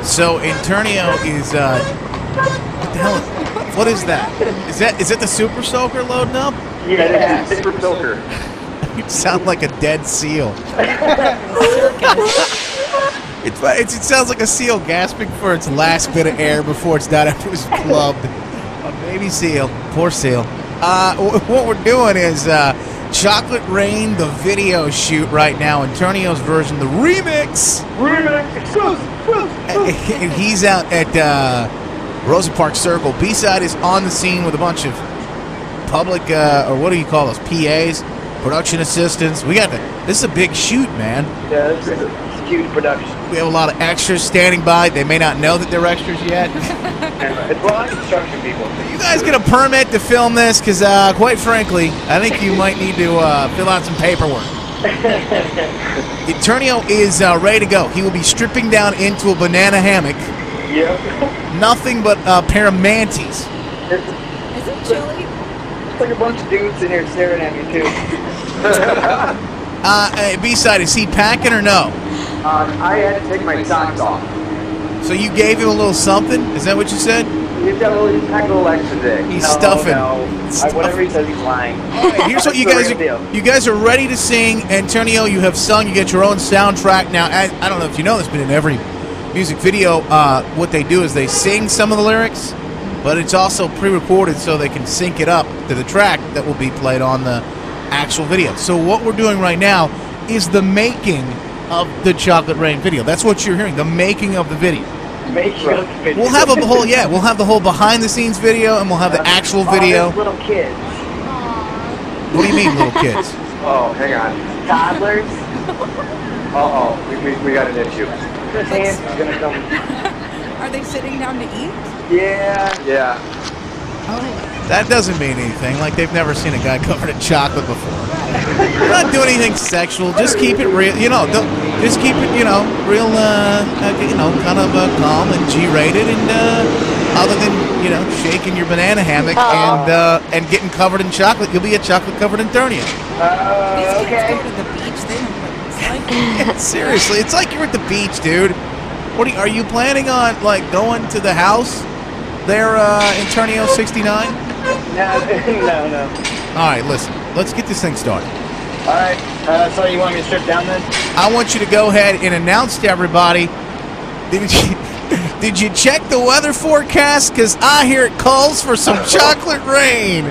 So Internio is what the hell? What is that? Is it the Super Soaker loading up? Yeah, Super Soaker. You sound like a dead seal. It sounds like a seal gasping for its last bit of air before it's done after it was clubbed. A baby seal. Poor seal. What we're doing is Chocolate Rain, the video shoot right now. Internio's version, the remix. And he's out at Rosa Park Circle. B-Side is on the scene with a bunch of public, or what do you call those, PAs? Production assistants. This is a big shoot, man. Yeah, this is a huge production. We have a lot of extras standing by. They may not know that they're extras yet. It's a lot of construction people. You guys get a permit to film this? Because, quite frankly, I think you might need to fill out some paperwork. Internio is ready to go. He will be stripping down into a banana hammock. Yep. Nothing but a pair of manties. Is it chilly? It's like a bunch of dudes in here staring at me, too. B-Side, is he packing or no? I had to take my socks off. So you gave him a little something? Is that what you said? He's packed a little extra today. He's stuffing. Whatever he says, he's lying. All right, here's what you guys are. You guys are ready to sing. Antonio, you have sung. You get your own soundtrack. Now, I don't know if you know this, but in every music video, what they do is they sing some of the lyrics, but it's also pre-recorded so they can sync it up to the track that will be played on the actual video. So what we're doing right now is the making of the Chocolate Rain video. That's what you're hearing, the making of the video. We'll have a whole, we'll have the whole behind-the-scenes video, and we'll have the actual video. Little kids. What do you mean, little kids? Oh, hang on. Toddlers. We got an issue. Chris Hands is gonna come. Are they sitting down to eat? Yeah. Oh. That doesn't mean anything. Like they've never seen a guy covered in chocolate before. We're not doing anything sexual. Just keep it real. Just keep it, real. Kind of calm and G-rated, and other than shaking your banana hammock and getting covered in chocolate, you'll be a chocolate covered Internio. These kids go to the beach. They know what it's like. Seriously, it's like you're at the beach, dude. Are you planning on going to the house there, Internio 69? No. All right, listen. Let's get this thing started. All right. So you want me to strip down then? I want you to go ahead and announce to everybody. Did you check the weather forecast? Because I hear it calls for some chocolate rain,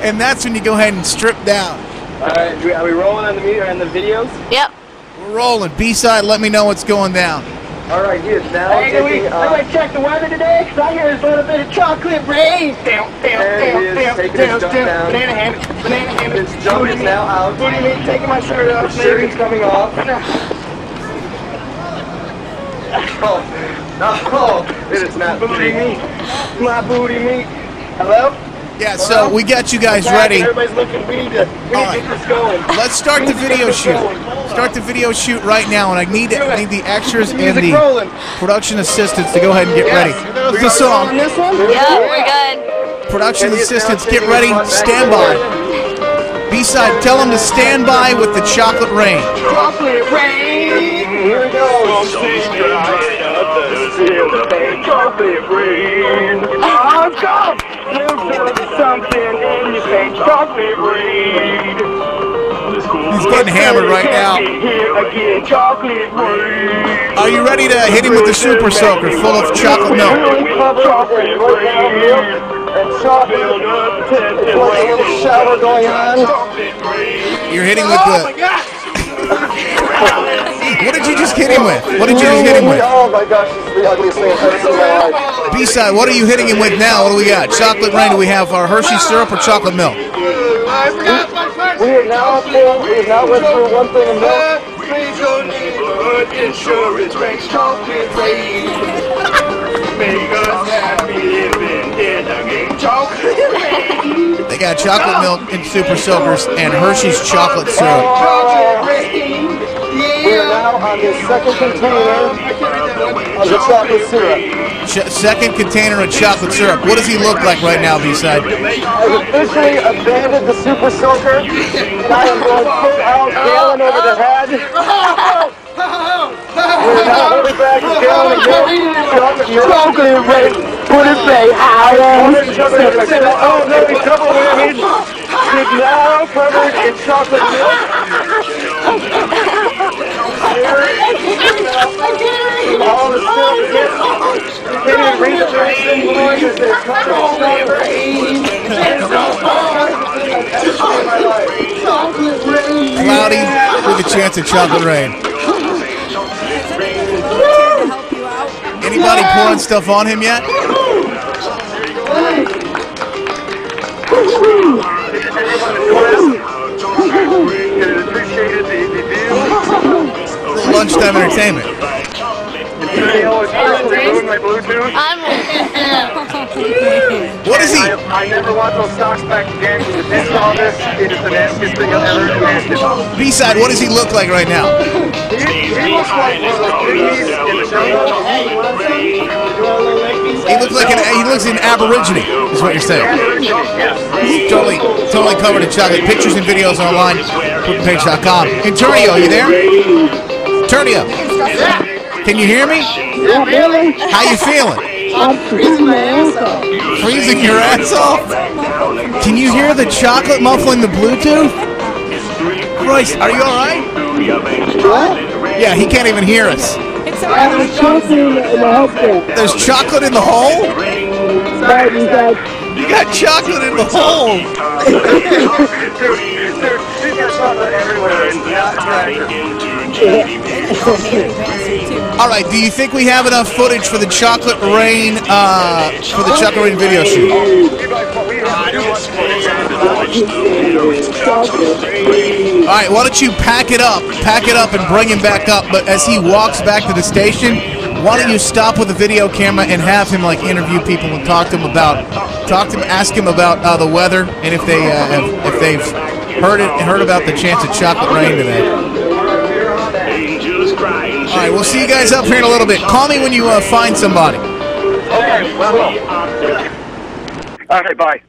and that's when you go ahead and strip down. All right. Are we rolling on the meter and the videos? Yep. We're rolling. B-Side, let me know what's going down. All right, he is now taking... I'm going to check the weather today, because I hear there's a little bit of chocolate rain. Down. Banana hammock. His jump is now out. What do you mean, taking my shirt off? His shirt is coming off. No, it is not booty meat. My booty meat. Hello? Yeah, so we got you guys ready. Everybody's looking. We need to get this going. Let's start the video shoot. Start the video shoot right now, and I need the extras and the production assistants to go ahead and get ready. The song. Yeah, we're good. Production assistants, get ready. Stand by. B-Side, tell them to stand by with the Chocolate Rain. Chocolate rain. Here we go. Chocolate rain. I've got something in your face. Chocolate rain. He's getting hammered right now. Are you ready to hit him with the Super Soaker full of chocolate milk? Shower going on. You're hitting with the... What did you just hit him with? What did you just hit him with? Oh my gosh, this is the ugliest thing I've ever seen in my life. B-Side, what are you hitting him with now? What do we got? Chocolate rain. Do we have our Hershey syrup or chocolate milk? We have now went through one thing of milk. Insurance rates chocolate rain. Make us happy living in a game. Chocolate rain. They got chocolate milk and Super Soakers and Hershey's chocolate syrup. Chocolate rain. We are now on the second container of the chocolate syrup. Second container of chocolate syrup. What does he look like right now, B-Side? I've officially abandoned the Super Soaker, and I am going full out, gallon over the head. We're hold it back and down and go. Chocolate rain, put it back higher. Oh no, he's double whammy. He's now covered in chocolate milk. All the stuff is can't even read the first thing because they're chocolate rain. Cloudy with a chance of chocolate rain. Anybody pouring stuff on him yet? Lunchtime entertainment. What is he? I never want those socks back again. This all this is the nastiest thing I've ever imagined. B-side, what does he look like right now? He looks like one of those pygmies in the jungle. He looks an aborigine, is what you're saying. He's totally covered in chocolate. Pictures and videos online, PutinPage.com. Antonio, you there? Antonio, can you hear me? How you feeling? I'm freezing my ass off. Freezing your ass off? Can you hear the chocolate muffling the Bluetooth? Christ, are you alright? Yeah, he can't even hear us. There's chocolate in the headset. There's chocolate in the hole? You got chocolate in the hole. All right, do you think we have enough footage for the chocolate rain video shoot? All right, why don't you pack it up and bring him back up, but as he walks back to the station, why don't you stop with the video camera and have him like interview people and ask him about the weather and if they've heard about the chance of chocolate rain today. All right, we'll see you guys up here in a little bit. Call me when you find somebody. Okay, well. All right, bye.